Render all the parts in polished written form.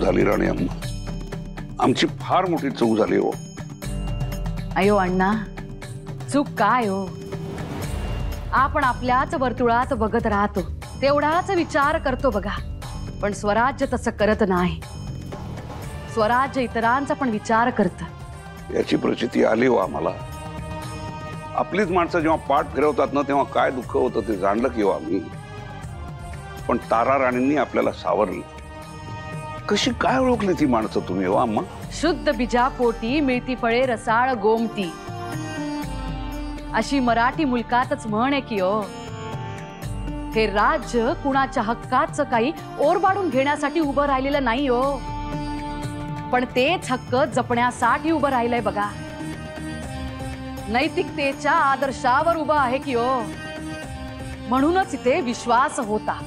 झाली राणी अम्मा, आमची फार मोठी चूक झाली हो. अयो अण्णा, चूक काय हो? आपण आपल्याच वर्तुळात बघत राहतो, तेवढाच विचार करतो बघा. पण स्वराज्य तसं करत नाही. स्वराज्य इतरांचा पण विचार करत. याची प्रचिती आली हो आम्हाला. आपलीच माणसं जेव्हा पाठ फिरवतात ना, तेव्हा काय दुःख होतं ते जाणलं की हो आम्ही. पण तारा राणींनी आपल्याला सावरली. कशी काय ओळखली ती माणसं तुम्ही हो अम्मा? शुद्ध बीजापोटी मिळती फळे रसाळ गोमती, अशी मराठी मुलकातच म्हण आहे की हो. हे राज्य कुणाच्या हक्काचं काही ओरबाडून घेण्यासाठी उभं राहिलेलं नाही हो, पण तेच हक्क जपण्यासाठी उभं राहिलंय बघा. नैतिकतेच्या आदर्शावर उभं आहे की हो. म्हणूनच इथे विश्वास होता,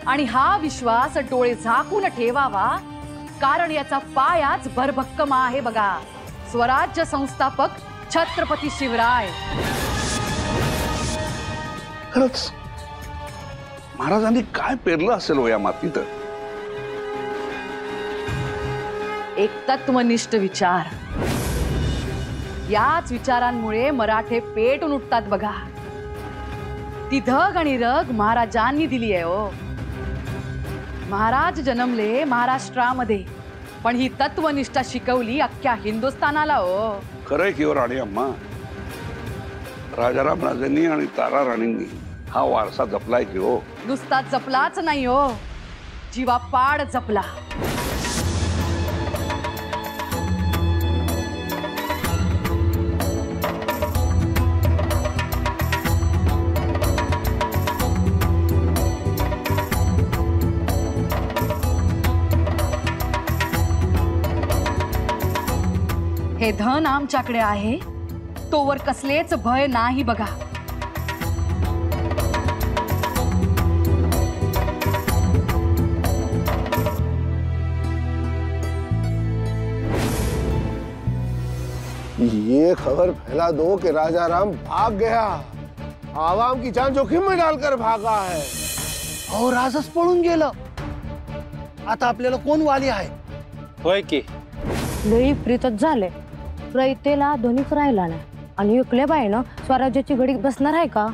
आणि हा विश्वास डोळे झाकून ठेवावा, कारण याचा पायाच भरभक्कम आहे बघा. स्वराज्य संस्थापक छत्रपती शिवराय. खरंच महाराजांनी काय पेरलं असेल हो या मातीत? एक तत्वनिष्ठ विचार. याच विचारांमुळे मराठे पेटून उठतात बघा. ती धग आणि रग महाराजांनी दिली आहे हो. महाराज जन्मले महाराष्ट्रामध्ये, पण ही तत्वनिष्ठा शिकवली अख्ख्या हिंदुस्थानाला हो. खरंय की हो राणी अम्मा, राजाराम राजेंनी आणि तारा राणींनी हा वारसा जपलाय की हो. नुसता जपलाच नाही हो, जीवापाड जपला. हे धन आमच्याकडे आहे, तोवर कसलेच भय नाही बघा. ये खबर फैला दो कि राजाराम भाग गया, आवाम की जान जोखिम में डालकर भागा है. अहो, राजच पळून गेलं. आता आपल्याला कोण वाली आहे? होय की लई प्रीतच झाले. रयतेला ध्वनीच राहिला नाही, आणि इकले बाई ना स्वराज्याची घडी बसणार आहे का?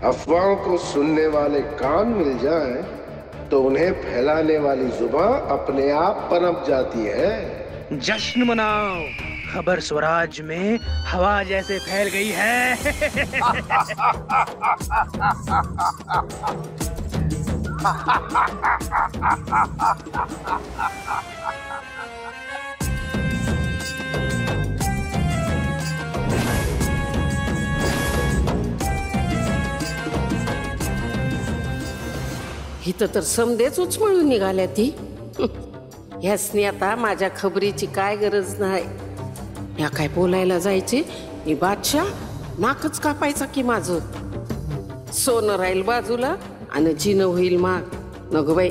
अफवाहों को सुनने वाले कान मिल जाए तो उन्हें फैलाने वाली जुबान अपने आप पनप जाती है. जश्न मनाओ, खबर स्वराज में हवा जैसे फैल गई है. इथं तर समदेच उचमळून निघाल्या ती. ह्यासनी आता माझ्या खबरीची काय गरज नाही. या काय बोलायला जायचे, मी बादशाह नाकच कापायचा की माझं. सोनं राहील बाजूला आणि जिनं होईल माग. नग बाई,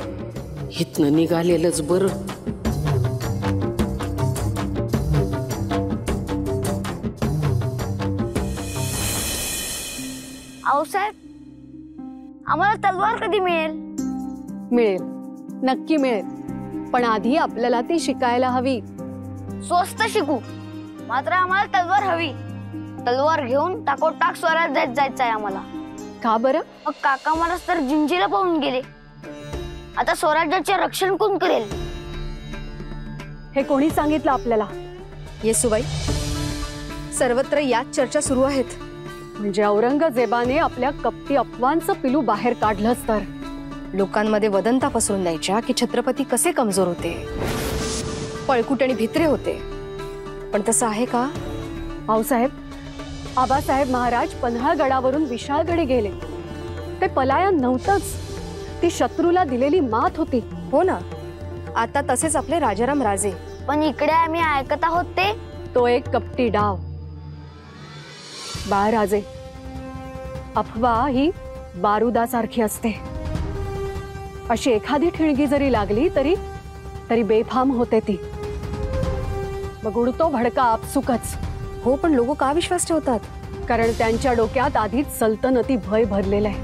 इथनं निघालेलंच बरं. आऊसाहेब, आम्हाला तलवार कधी मिळेल? मिळेल, नक्की मिळेल, पण आधी आपल्याला ती शिकायला हवी. स्वस्त शिकू, मात्र आम्हाला तलवार हवी. तलवार घेऊन टाकोटाक स्वराज्यात जायचंय आम्हाला. का बरं? मग काका मला तर जिंजीला पळून गेले. आता स्वराज्याचे रक्षण कोण करेल? हे कोणी सांगितलं आपल्याला? येसुबाई, सर्वत्र याच चर्चा सुरू आहेत. म्हणजे औरंगजेबाने आपल्या कपटी अफवांचं पिलू बाहेर काढलंच तर. लोकांमध्ये वदंता पसरून द्यायच्या की छत्रपती कसे कमजोर होते, पळकुट आणि भित्रे होते. पण तसं आहे का? भाऊसाहेब, आबासाहेब महाराज पन्हाळगडावरून विशाळगडे गेले. ते पलायन नव्हतंच, ती शत्रूला दिलेली मात होती. हो ना. आता तसेच आपले राजाराम राजे. पण इकडे आम्ही ऐकत आहोत ते तो एक कपटी डाव. बाळराजे, अफवा ही बारुदासारखी असते. अशी एखादी ठिणगी जरी लागली तरी तरी बेफाम होते ती. मग उडतो भडका आपसुकच. हो, पण लोक का विश्वास ठेवतात? कारण त्यांच्या डोक्यात आधीच सल्तनती भय भरलेलं आहे,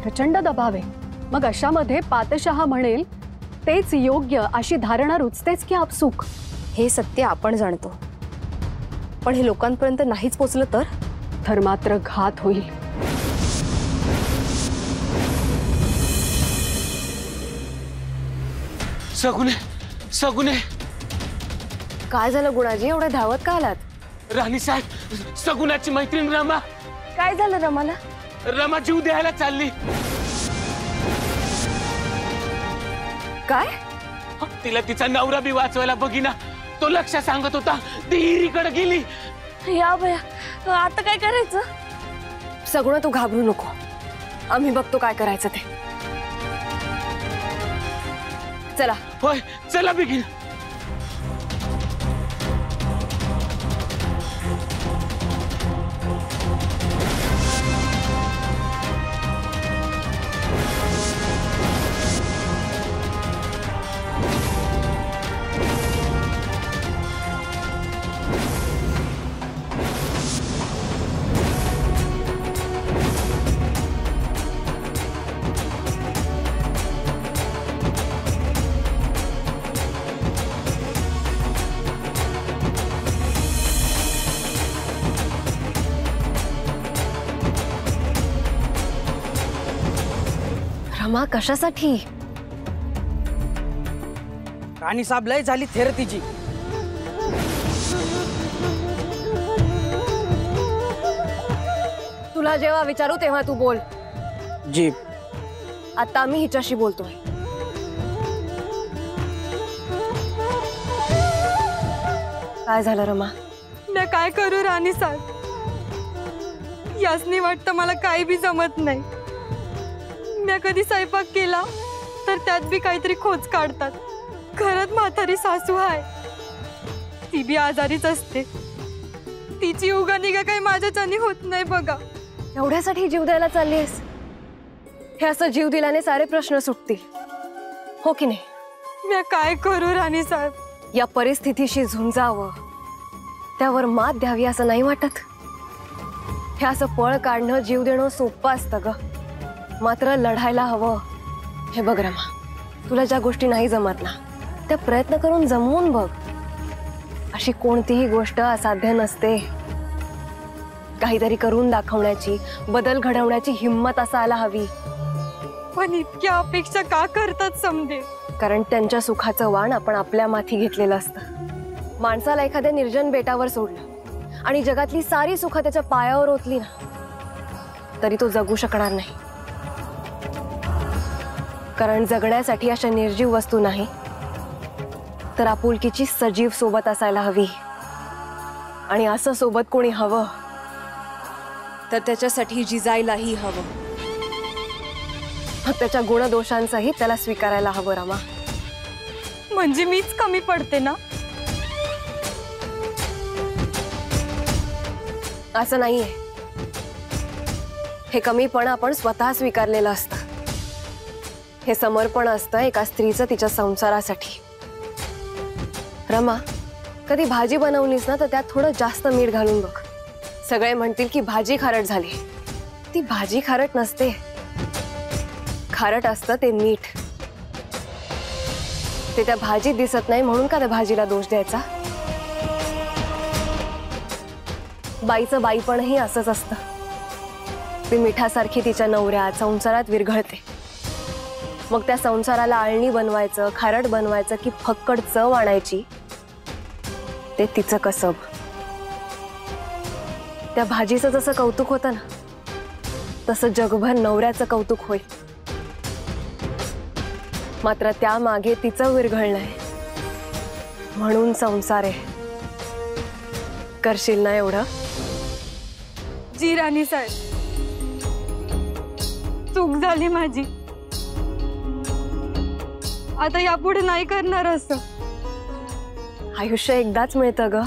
प्रचंड दबाव आहे. मग अशामध्ये पातशहा म्हणेल तेच योग्य अशी धारणा रुचतेच की आपसूक? हे सत्य आपण जाणतो, पण हे लोकांपर्यंत नाहीच पोचलं तर मात्र घात होईल. सगुने सगुने. काय झालं गुणाजी, एवढं धावत का आलात? राणी साहेब, सगुनाची मैत्रीण रमा. काय झालं रमाला? रमा जीव द्यायला चालली. काय? तिला तिचा नवरा बी वाचवायला बघिना. तो लक्ष सांगत होता, ती हिरीकडे गेली. या बया, आता काय करायचं? सगुणा तू घाबरू नको, आम्ही बघतो काय करायचं ते. चला. होय, चला बिगिन. रमा कशासाठी? राणी साहेब लय झाली थेरतीची. तुला जेव्हा विचारू तेव्हा तू बोल. जी. आता आम्ही हिच्याशी बोलतोय. काय झालं रमा? मी काय करू राणी साहेब, यासनी वाटतं मला काही बी जमत नाही. मी कधी स्वयंपाक केला तर त्यात बी काहीतरी खोच काढतात. घरात म्हातारी सासू आहे, ती बी आजारीच असते. तिची उगानिगा काही माझ्याच्यानी होत नाही बघा. एवढ्यासाठी जीव द्यायला चाललीस? हे असं जीव दिल्याने सारे प्रश्न सुटतील, हो की नाही? मी काय करू राणी साहेब? या परिस्थितीशी झुंजावं, त्यावर मात द्यावी असं नाही वाटत? हे असं पळ काढणं, जीव देणं सोपं असतं ग, मात्र लढायला हवं. हे बघ रमा, तुला ज्या गोष्टी नाही जमत ना, त्या प्रयत्न करून जमवून बघ. अशी कोणतीही गोष्ट असाध्य नसते. काहीतरी करून दाखवण्याची, बदल घडवण्याची हिम्मत असायला हवी. पण इतक्या अपेक्षा का करतात समजे? कारण त्यांच्या सुखाचं वाण आपण आपल्या माथी घेतलेलं असतं. माणसाला एखाद्या निर्जन बेटावर सोडलं आणि जगातली सारी सुख त्याच्या पायावर ओतली ना, तरी तो जगू शकणार नाही. कारण जगण्यासाठी अशा निर्जीव वस्तू नाही, तर आपुलकीची सजीव सोबत असायला हवी. आणि असं सोबत कोणी हवं तर त्याच्यासाठी जिजायलाही हवं. त्याच्या गुणदोषांचंही त्याला स्वीकारायला हवं रमा. म्हणजे मीच कमी पडते ना? असं नाहीये. हे कमीपण आपण स्वतः स्वीकारलेलं असतं. हे समर्पण असतं एका स्त्रीचं तिच्या संसारासाठी. रमा, कधी भाजी बनवलीस ना तर त्यात थोडं जास्त मीठ घालून बघ. सगळे म्हणतील की भाजी खारट झाली. ती भाजी खारट नसते, खारट असतं ते मीठ. ते त्या भाजीत दिसत नाही म्हणून का त्या भाजीला दोष द्यायचा? बाईचं बाईपणही असंच असतं. ती मिठासारखी तिच्या नवऱ्यात संसारात विरघळते. मग त्या संसाराला आळणी बनवायचं, खारट बनवायचं की फक्कड चव आणायची, ते तिचं कसब. त्या भाजीचं जसं कौतुक होतं ना, तसं जगभर नवऱ्याचं कौतुक होईल. मात्र त्या मागे तिचं विरघळणं आहे, म्हणून संसार आहे. करशील ना एवढं? जी राणी साहेब, चूक झाली माझी. आता यापुढे नाही करणार असं. आयुष्य एकदाच मिळतं ग,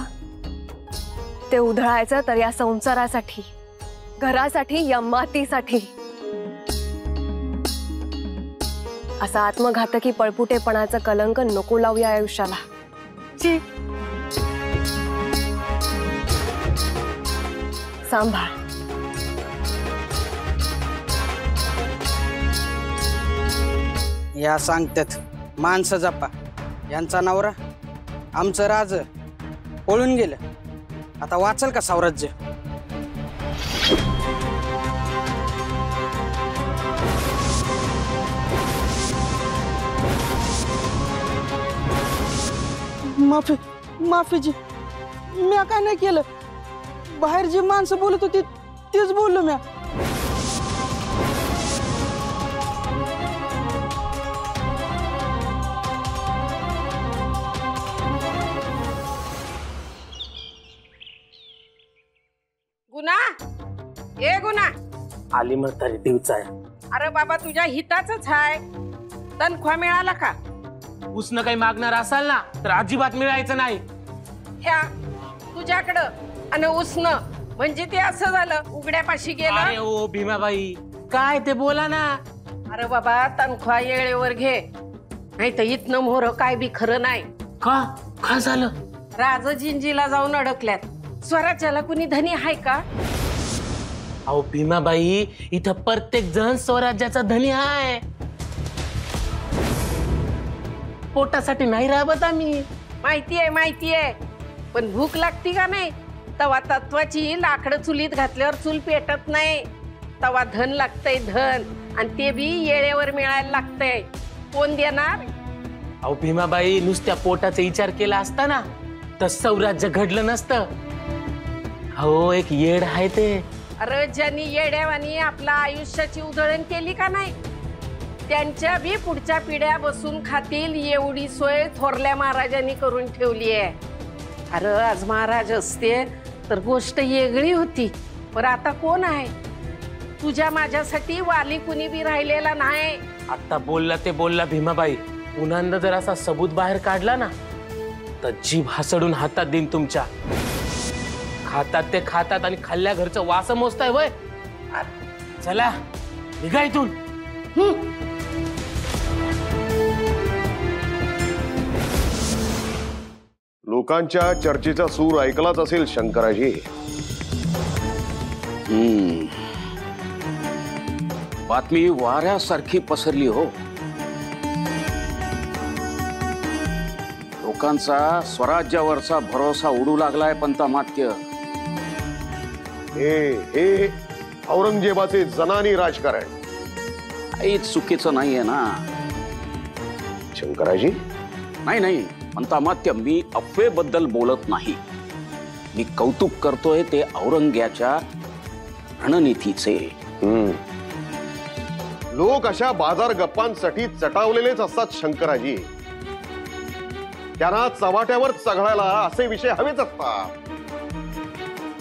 ते उधळायचं तर या संसारासाठी, घरासाठी, या मातीसाठी. असा आत्मघातकी पळपुटेपणाचं कलंक नको लावूया आयुष्याला. जी. सांभाळ. या सांगतात माणसं जपा. यांचा नवरा आमचं राज पळून गेलं. आता वाचल का साम्राज्य? माफी माफीजी, मी काय नाही केलं. बाहेर जी माणसं बोलत होती तेच बोललो मी. गुना ए गुना आली म्हातारी देवचा आहे. अरे बाबा तुझ्या हिताचंच आहे. तनख्वा मिळाला का? उसनं काही मागणार असाल ना तर अजिबात मिळायचं नाही. ह्या तुझ्याकडं आणि उसनं म्हणजे ते असं झालं उघड्यापाशी गेलं. अरे ओ भीमाबाई काय ते बोला ना. अरे बाबा तनख्वा येळेवर घे, नाही तर इथनं मोहर काय बी खरं नाही. का काय झालं? राजजिंजीला जाऊन अडकल्यात. स्वराज्याला कुणी धनी आहे का? अहो भीमाबाई इथं प्रत्येक जण स्वराज्याचा धनी आहे. पोटासाठी नाही राबत आम्ही. माहितीये पण भूक लागती का नाही? तवा तत्वाची लाकडं चुलीत घातल्यावर चूल पेटत नाही. तवा धन लागतंय धन, आणि ते बी येळेवर मिळायला लागतंय. कोण देणार? अहो भीमाबाई नुसत्या पोटाचा विचार केला असता ना तर स्वराज्य घडलं नसतं. हो एक येड आहे ते. अरे ज्यांनी येड्यावानी आपल्या आयुष्याची उधळण केली का नाही त्यांच्या बी पुढच्या पिढ्या बसून खातील एवढी सोय थोरल्या महाराजांनी करून ठेवली आहे. अरे आज महाराज असते तर गोष्ट वेगळी होती. पण आता कोण आहे? तुझ्या माझ्यासाठी वाली कुणी बी राहिलेला नाही. आता बोलला ते बोलला भीमाबाई. पुन्हा जर असा सबूत बाहेर काढला ना तर जीभ हसडून हातात देईन तुमच्या. खातात ते खातात आणि खाल्ल्या घरचं वास मोजताय वय. चला निघा इथून. लोकांच्या चर्चेचा सूर ऐकलाच असेल शंकराजी. बातमी वाऱ्यासारखी पसरली हो. लोकांचा स्वराज्यावरचा भरोसा उडू लागलाय. पंतमात्य हे औरंगजेबाचे जनानी राजकारण काहीच चुकीचं नाहीये ना शंकराजी. नाही पंतमात्य, मी अफवेबद्दल बोलत नाही. मी कौतुक करतोय ते औरंग्याच्या रणनीतीचे. लोक अशा बाजार गप्पांसाठी चटावलेलेच असतात शंकराजी. त्यांना चव्हाट्यावर चघळायला असे विषय हवेच असतात.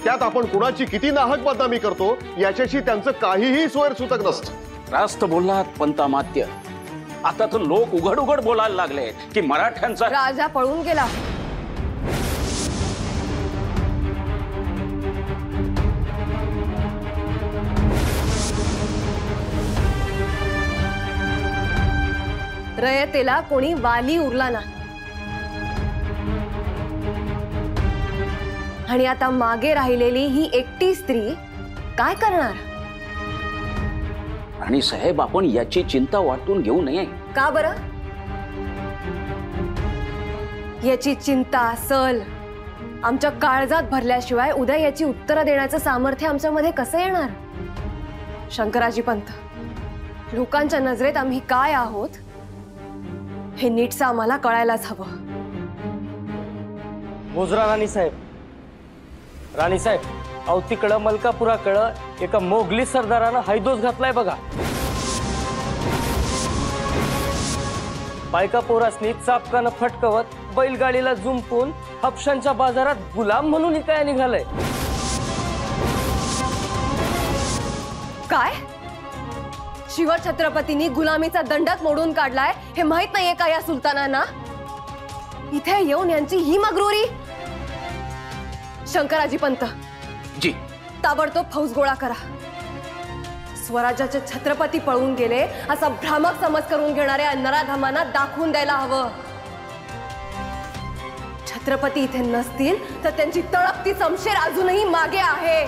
त्यात आपण कुणाची किती नाहक बदनामी करतो याच्याशी त्यांचं काहीही सोयर सुतक नसतं. रास्त बोललात पंतमात्य. आता तर लोक उघड उघड बोलायला लागले की मराठ्यांचा राजा पळून गेला. रयतेला कोणी वाली उरला ना. आणि आता मागे राहिलेली ही एकटी स्त्री काय करणार? आणि साहेब आपण याची चिंता वाटून घेऊ नये. का बरं? याची चिंता सल आमच्या काळजात भरल्याशिवाय उद्या याची उत्तरं देण्याचं सामर्थ्य आमच्यामध्ये कसं येणार? शंकराजी पंत, लोकांच्या नजरेत आम्ही काय आहोत हे नीटचं आम्हाला कळायलाच हवं. मोजरा राणीसाहेब, राणीसाहेब, अहो तिकडं मलकापुराकडं एका मोगली सरदारानं हैदोस घातलाय बघा. बायका पोरासनी चापकानं फटकवत बैलगाडीला जुंपून हापशांच्या बाजारात गुलाम म्हणून इकाय निघालय. काय? शिवछत्रपतींनी गुलामीचा दंडक मोडून काढलाय हे माहित नाहीये का या सुलतानांना? इथे येऊन यांची ही मगरुरी. शंकराजी पंत जी, ताबडतोब फौज गोळा करा. स्वराज्याचे छत्रपती पळून गेले असा भ्रामक समज करून घेणाऱ्या नराधमांना दाखवून द्यायला हवं. छत्रपती इथे नसतील तर त्यांची तळपती शमशेर अजूनही मागे आहे.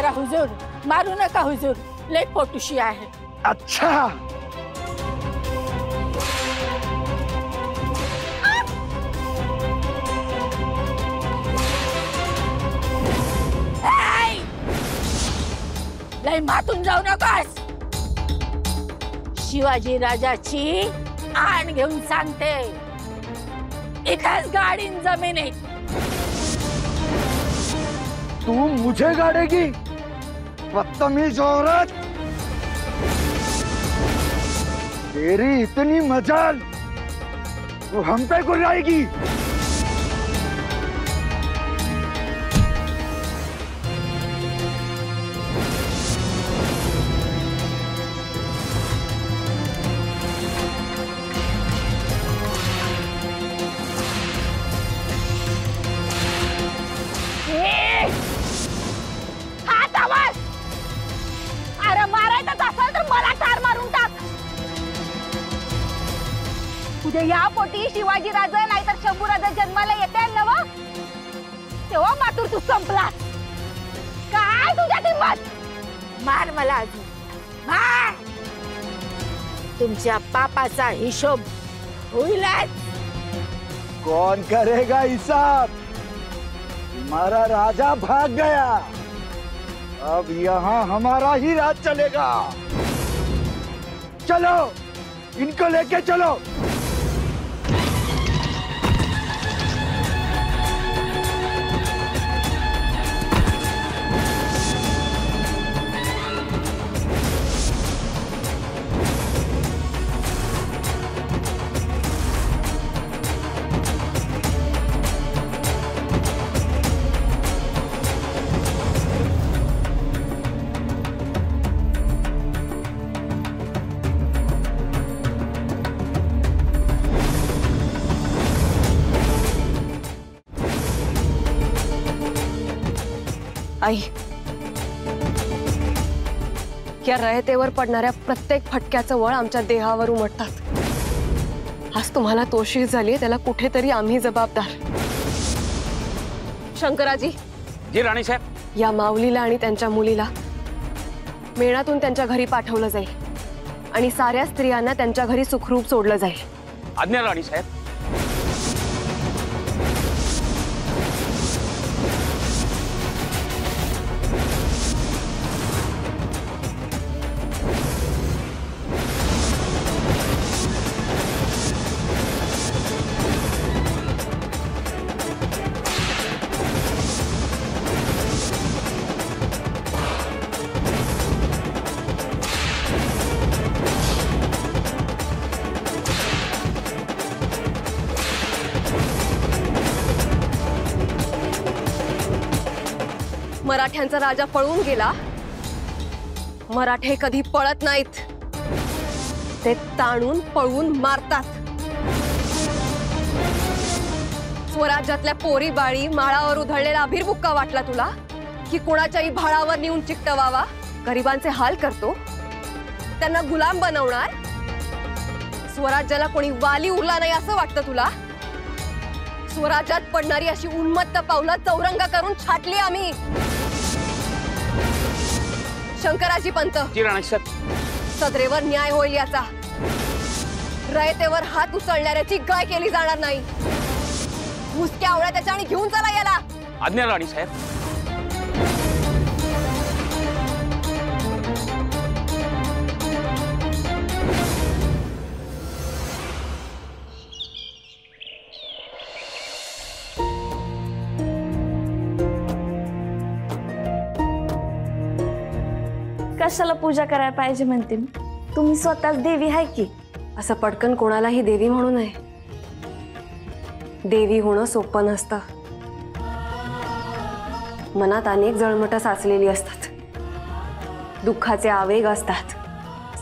करा हुजूर, मारू नका हुजूर, लय पोटुशी आहे. अच्छा लय मातून जाऊ नकास. शिवाजी राजाची आण घेऊन सांगते, इथंच गाडीन जमिनीत. तू मुझे गाड़ेगी बदतमीज औरत, तेरी इतनी मजाल वो हम पे गुर्राएगी. अरे मारायचं असेल तर मला ठार मारून टाक. उद्या या पोटी शिवाजी राजा नाहीतर शंभू राजा जन्माला येते नव, तेव्हा मातूर तू संपलास. काय तुझ्या किंमत? मार मला अजून, मार. तुमच्या पापाचा हिशोब होईलच. कौन करेगा हिसाब? हमारा राजा भाग गया, अब यहाँ हमारा ही राज चलेगा. चलो इनको लेके चलो. आई, या रयतेवर पडणाऱ्या प्रत्येक फटक्याचं वळ आमच्या देहावर उमटतात. आज तुम्हाला तोशील झाली, त्याला कुठेतरी आम्ही जबाबदार. शंकराजी. जी राणी साहेब. या माऊलीला आणि त्यांच्या मुलीला मेणातून त्यांच्या घरी पाठवलं जाईल आणि साऱ्या स्त्रियांना त्यांच्या घरी सुखरूप सोडलं जाईल. आज्ञा राणी साहेब. मराठ्यांचा राजा पळून गेला, मराठे कधी पळत नाहीत, ते ताणून पळून मारतात. स्वराज्यातल्या पोरी बाळी माळावर उधळलेला अभिर्मुक्का वाटला तुला की कोणाच्याही भाळावर नेऊन चिकटवावा? गरिबांचे हाल करतो, त्यांना गुलाम बनवणार. स्वराज्याला कोणी वाली उरला नाही असं वाटतं तुला? स्वराज्यात पडणारी अशी उन्मत्त पावलं चौरंग करून छाटली आम्ही. शंकराजी पंत. जी राणी साहेब. सदरेवर न्याय होईल याचा. रयतेवर हात उचलणाऱ्याची गाय केली जाणार नाही. मुसक्या आवळ्या त्याच्या आणि घेऊन चला याला. आज्ञा राणी साहेब. कशाला पूजा करायला पाहिजे म्हणते मी? तुम्ही स्वतःच देवी आहे की. असं पटकन कोणालाही देवी म्हणू नये. देवी होणं सोपं नसतं. मनात अनेक जळमटं साचलेली असतात, दुःखाचे आवेग असतात,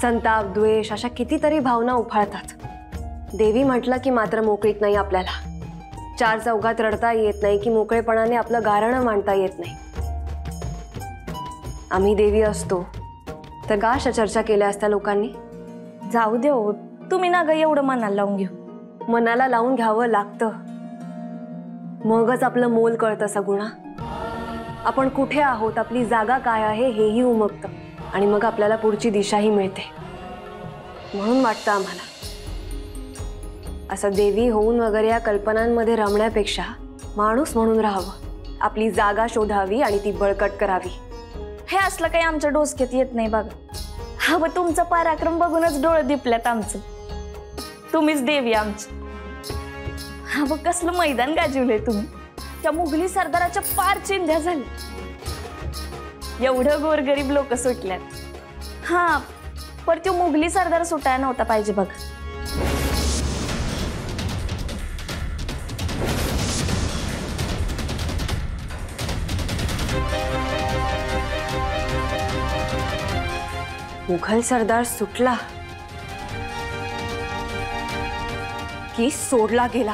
संताप, द्वेष अशा कितीतरी भावना उफाळतात. देवी म्हटलं की मात्र मोकळीक नाही आपल्याला. चार चौघात रडता येत नाही की मोकळेपणाने आपलं गारणं मांडता येत नाही. आम्ही देवी असतो तर का अशा चर्चा केल्या असत्या लोकांनी? जाऊ दे हो, तुम्ही ना ग एवढं मनाला लावून घेऊ. मनाला लावून घ्यावं लागतं, मगच आपलं मोल कळतं सगुणा. आपण कुठे आहोत, आपली जागा काय आहे हेही उमगतं आणि मग आपल्याला पुढची दिशाही मिळते. म्हणून वाटतं आम्हाला असं देवी होऊन वगैरे या कल्पनांमध्ये रमण्यापेक्षा माणूस म्हणून राहावं, आपली जागा शोधावी आणि ती बळकट करावी. हे असलं काही आमच्या डोसक्यात येत नाही बघा. हवं तुमचं पराक्रम बघूनच डोळे दिपल्यात आमचं. तुम्हीच देवी आमची. हवं कसलं मैदान गाजवलंय तुम्ही. त्या मुघली सरदाराच्या पार चिंध्या झाल्या. एवढं गोरगरीब लोक सुटल्यात. हा पर तो मुघली सरदार सुटायला नव्हता पाहिजे बघ. मुघल सरदार सुटला की सोडला गेला.